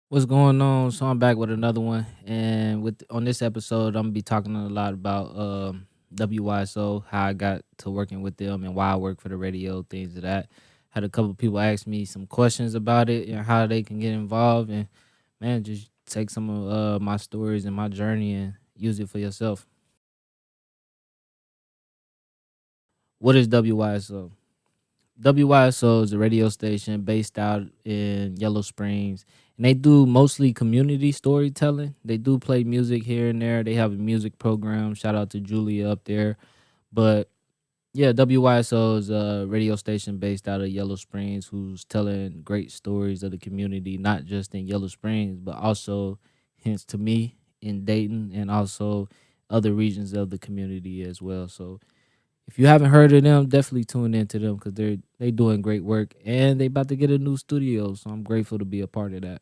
What's going on? So I'm back with another one, and with on this episode, I'm gonna be talking a lot about WYSO, how I got to working with them, and why I work for the radio, things of that. Had a couple people ask me some questions about it and how they can get involved, and man, just take some of my stories and my journey and use it for yourself. What is WYSO? WYSO is a radio station based out in Yellow Springs, and they do mostly community storytelling. They do play music here and there. They have a music program. Shout out to Julia up there. But yeah, WYSO is a radio station based out of Yellow Springs who's telling great stories of the community, not just in Yellow Springs, but also, hence to me, in Dayton and also other regions of the community as well. So if you haven't heard of them, definitely tune into them because they doing great work and they about to get a new studio. So I'm grateful to be a part of that.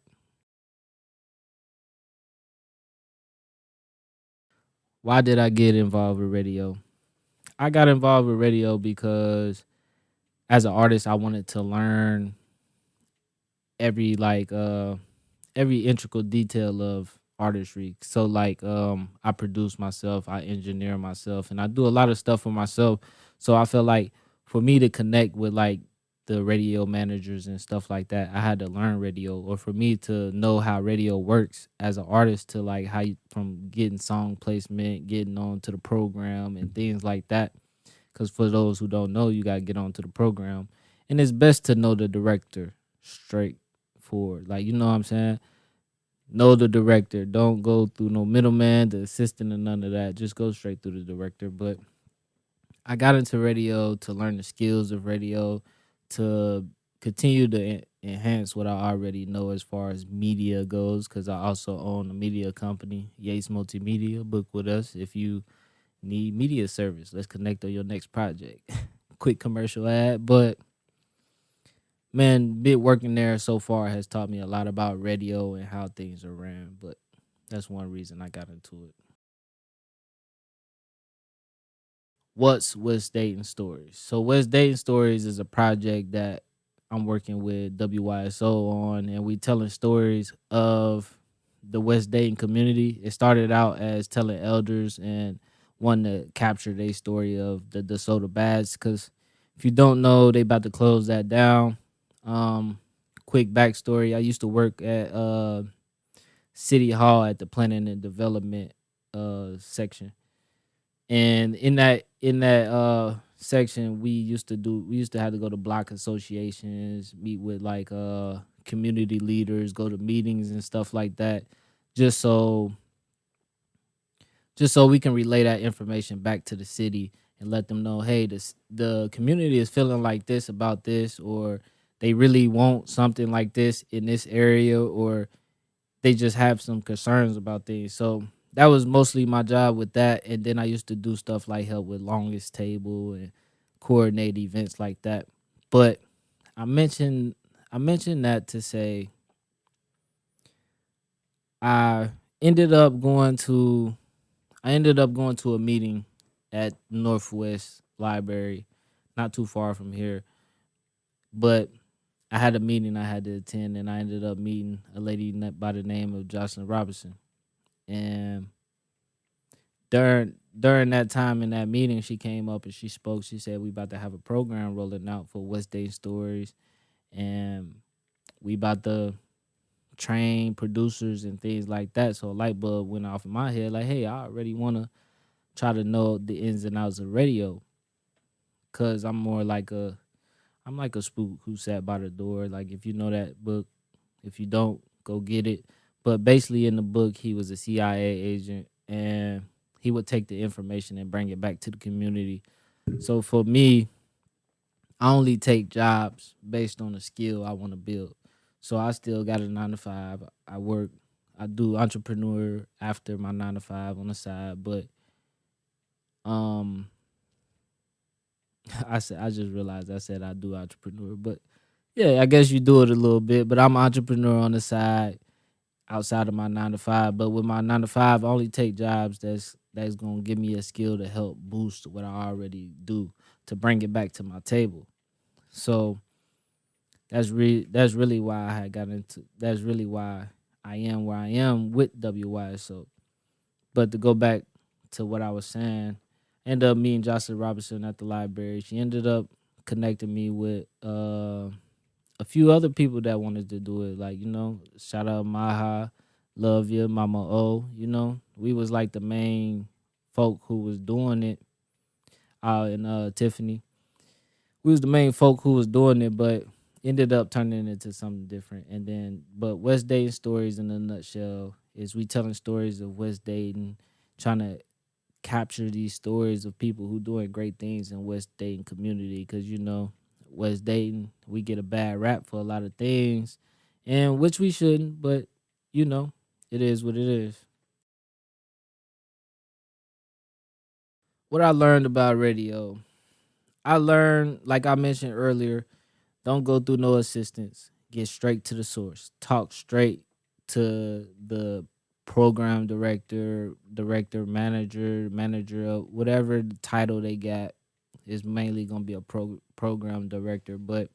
Why did I get involved with radio? I got involved with radio because as an artist, I wanted to learn every every integral detail of artistry. So I produce myself, I engineer myself, and I do a lot of stuff for myself. So I feel like for me to connect with like the radio managers and stuff like that, I had to learn radio, or for me to know how radio works as an artist, to like how you, from getting song placement, getting on to the program and things like that. Because for those who don't know, you got to get onto the program. And it's best to know the director straight forward. Like, you know what I'm saying? Know the director. Don't go through no middleman, the assistant, and none of that. Just go straight through the director. But I got into radio to learn the skills of radio, to continue to enhance what I already know as far as media goes, because I also own a media company, Yates Multimedia. Book with us if you need media service. Let's connect on your next project. Quick commercial ad, but man, bit working there so far has taught me a lot about radio and how things are ran. But that's one reason I got into it. What's West Dayton Stories? So West Dayton Stories is a project that I'm working with WYSO on, and we telling stories of the West Dayton community. It started out as telling elders and one to capture their story of the DeSoto Bads. Because if you don't know, they about to close that down. Um, Quick backstory: I used to work at City Hall at the Planning and Development section, and in that section we used to have to go to block associations, meet with like community leaders, go to meetings and stuff like that, just so just so we can relay that information back to the city and let them know, hey, the community is feeling like this about this, or they really want something like this in this area, or they just have some concerns about things. So that was mostly my job with that. And then I used to do stuff like help with longest table and coordinate events like that. But I mentioned I mentioned that to say I ended up going to I ended up going to a meeting at Northwest Library, not too far from here. But I had a meeting I had to attend, and I ended up meeting a lady by the name of Jocelyn Robinson. And during that time in that meeting, she came up and she spoke. She said we about to have a program rolling out for West Day Stories, and we about to train producers and things like that. So a light bulb went off in my head, like, hey, I already want to try to know the ins and outs of radio, cause I'm like a spook who sat by the door. Like, if you know that book, if you don't, go get it. But basically, in the book, he was a CIA agent, and he would take the information and bring it back to the community. So for me, I only take jobs based on the skill I want to build. So I still got a 9 to 5. I work, I do entrepreneur after my 9 to 5 on the side. But um, I just realized I said I do entrepreneur, but yeah, I guess you do it a little bit. But I'm an entrepreneur on the side outside of my 9 to 5. But with my 9 to 5, I only take jobs that's gonna give me a skill to help boost what I already do, to bring it back to my table. So that's really why I had got into. That's really why I am where I am with WYSO. But to go back to what I was saying, ended up meeting Jocelyn Robinson at the library. She ended up connecting me with a few other people that wanted to do it. Like, shout out Maha, Love You, Mama O, We was like the main folk who was doing it and Tiffany. We was the main folk who was doing it, but ended up turning it into something different. And then, but West Dayton Stories in a nutshell is we telling stories of West Dayton, trying to capture these stories of people who doing great things in West Dayton community. Because West Dayton, we get a bad rap for a lot of things, and which we shouldn't. But you know, it is what it is. What I learned about radio, I learned, like I mentioned earlier, don't go through no assistance. Get straight to the source. Talk straight to the program director, manager of whatever the title they got is mainly gonna be a program director. But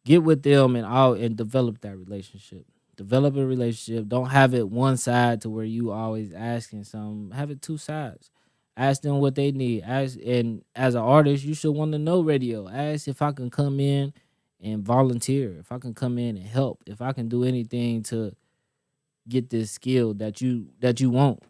get with them and all and develop that relationship. Develop a relationship. Don't have it one side to where you always asking something. Have it two sides. Ask them what they need. Ask, and as an artist, you should want to know radio. Ask if I can come in and volunteer. If I can come in and help. If I can do anything to get this skill that you want,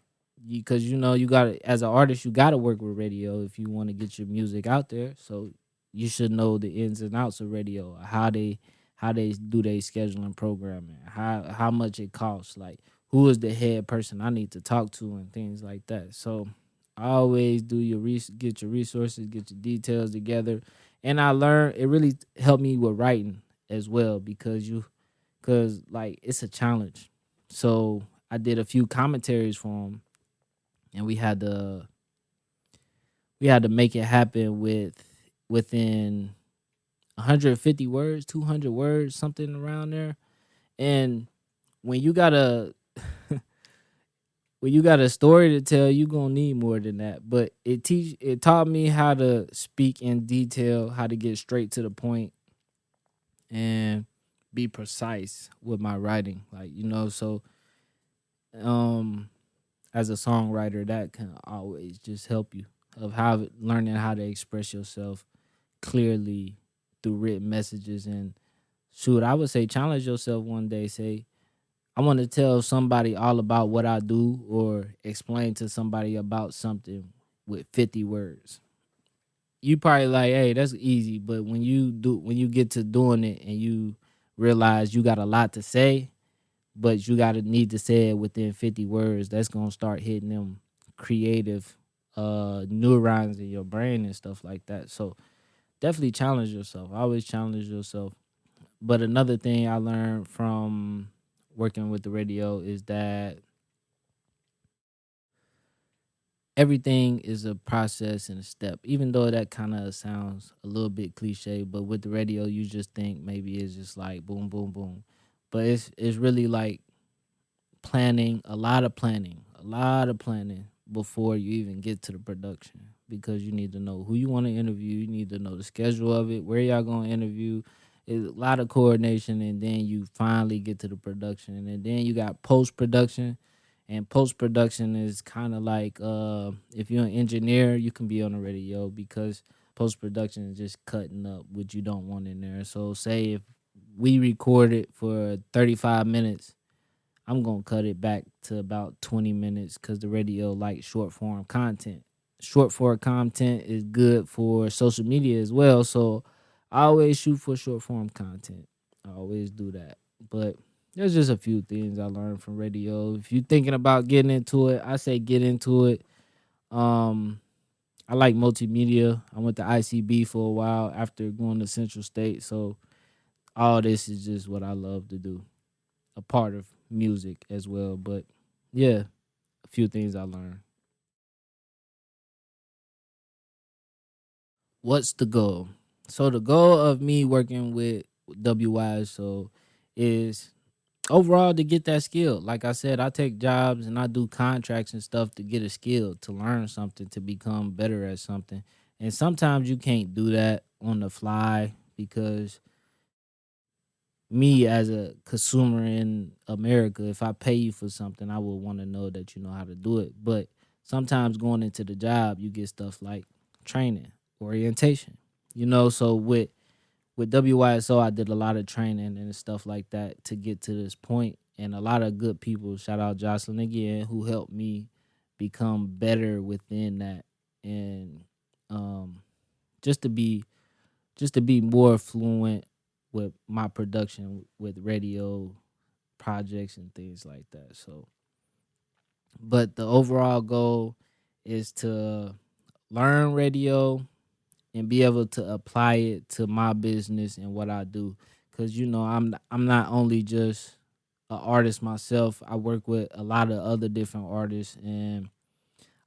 because you got to, as an artist, you got to work with radio if you want to get your music out there. So you should know the ins and outs of radio, how they do their scheduling, programming, how much it costs, like who is the head person I need to talk to, and things like that. So always do your get your resources, get your details together. And I learned it really helped me with writing as well, because like it's a challenge. So I did a few commentaries for him, and we had to make it happen within 150 words, 200 words, something around there. And when you got a when you got a story to tell, you gonna need more than that. But it taught me how to speak in detail, how to get straight to the point, and be precise with my writing. Like so um as a songwriter, that can always just help you of how learning how to express yourself clearly through written messages. And shoot, I would say challenge yourself one day. Say, I want to tell somebody all about what I do, or explain to somebody about something with 50 words. You probably like, hey, that's easy. But when you get to doing it and you realize you got a lot to say, but you gotta need to say it within 50 words, that's gonna start hitting them creative neurons in your brain and stuff like that. So definitely challenge yourself. Always challenge yourself. But another thing I learned from working with the radio is that everything is a process and a step. Even though that kind of sounds a little bit cliche, but with the radio, you just think maybe it's just like boom, boom, boom. But it's really like planning before you even get to the production, because you need to know who you want to interview, you need to know the schedule of it, where y'all going to interview. It's a lot of coordination, and then you finally get to the production, and then you got post production. And post production is kind of like if you're an engineer, you can be on the radio, because post production is just cutting up what you don't want in there. So say if we record it for 35 minutes, I'm gonna cut it back to about 20 minutes, because the radio likes short form content. Short form content is good for social media as well. So I always shoot for short form content. I always do that. But there's just a few things I learned from radio. If you're thinking about getting into it, I say get into it. Um, I like multimedia. I went to ICB for a while after going to Central State. So all this is just what I love to do, a part of music as well. But yeah, a few things I learned. What's the goal? So the goal of me working with WYSO is overall to get that skill. Like I said, I take jobs and I do contracts and stuff to get a skill, to learn something, to become better at something. And sometimes you can't do that on the fly, because me as a consumer in America, if I pay you for something, I would want to know that you know how to do it. But sometimes going into the job, you get stuff like training, orientation. So with WYSO, I did a lot of training and stuff like that to get to this point, and a lot of good people. Shout out Jocelyn again, who helped me become better within that, and um, just to be more fluent with my production with radio projects and things like that. So, but the overall goal is to learn radio and be able to apply it to my business and what I do. Cause I'm not only just an artist myself. I work with a lot of other different artists, and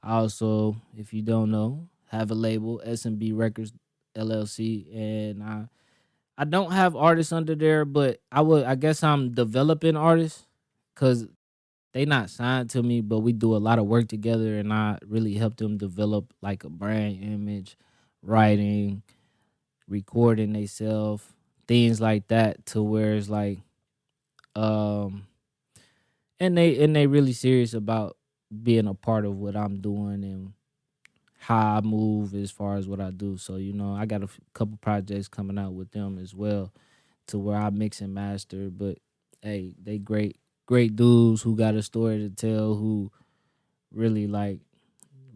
I also, if you don't know, have a label, SMB Records LLC, and I don't have artists under there, but I guess I'm developing artists because they not signed to me, but we do a lot of work together, and I really help them develop like a brand image, writing, recording themselves, things like that, to where it's like, um, and they really serious about being a part of what I'm doing and how I move as far as what I do. So I got a couple projects coming out with them as well, to where I mix and master. But hey, they great dudes who got a story to tell, who really like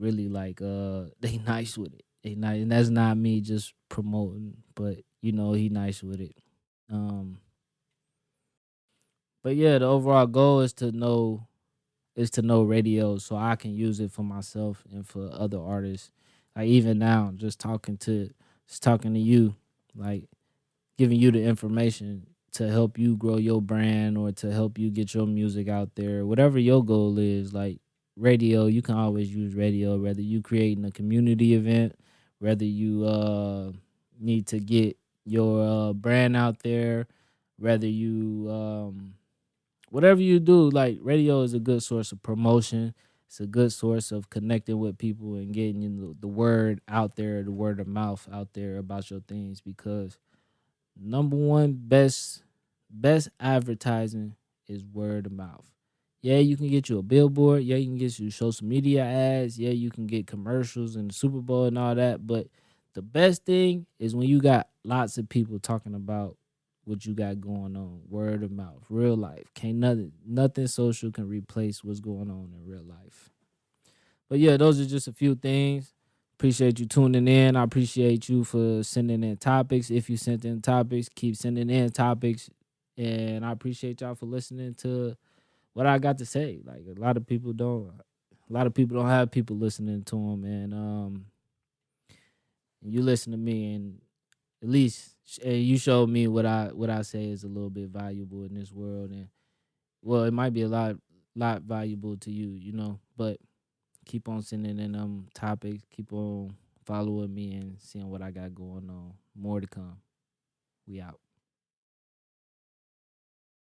they nice with it. They nice, and that's not me just promoting, but he nice with it. Um but yeah, the overall goal is to know radio so I can use it for myself and for other artists. Like even now, just talking to you, like giving you the information to help you grow your brand or to help you get your music out there. Whatever your goal is, like radio, you can always use radio, whether you creating a community event, whether you need to get your brand out there, whether you whatever you do, like radio is a good source of promotion. It's a good source of connecting with people and getting the word out there, the word of mouth out there about your things, because number one best advertising is word of mouth. Yeah, you can get you a billboard. Yeah, you can get you social media ads. Yeah, you can get commercials and the Super Bowl and all that. But the best thing is when you got lots of people talking about what you got going on. Word of mouth, real life. Can't nothing social can replace what's going on in real life. But yeah, those are just a few things. Appreciate you tuning in. I appreciate you for sending in topics. If you sent in topics, keep sending in topics. And I appreciate y'all for listening to what I got to say. Like a lot of people don't have people listening to them, and you listen to me, and at least you showed me what I say is a little bit valuable in this world, and well, it might be a lot valuable to you, but keep on sending in topics. Keep on following me and seeing what I got going on. More to come. We out.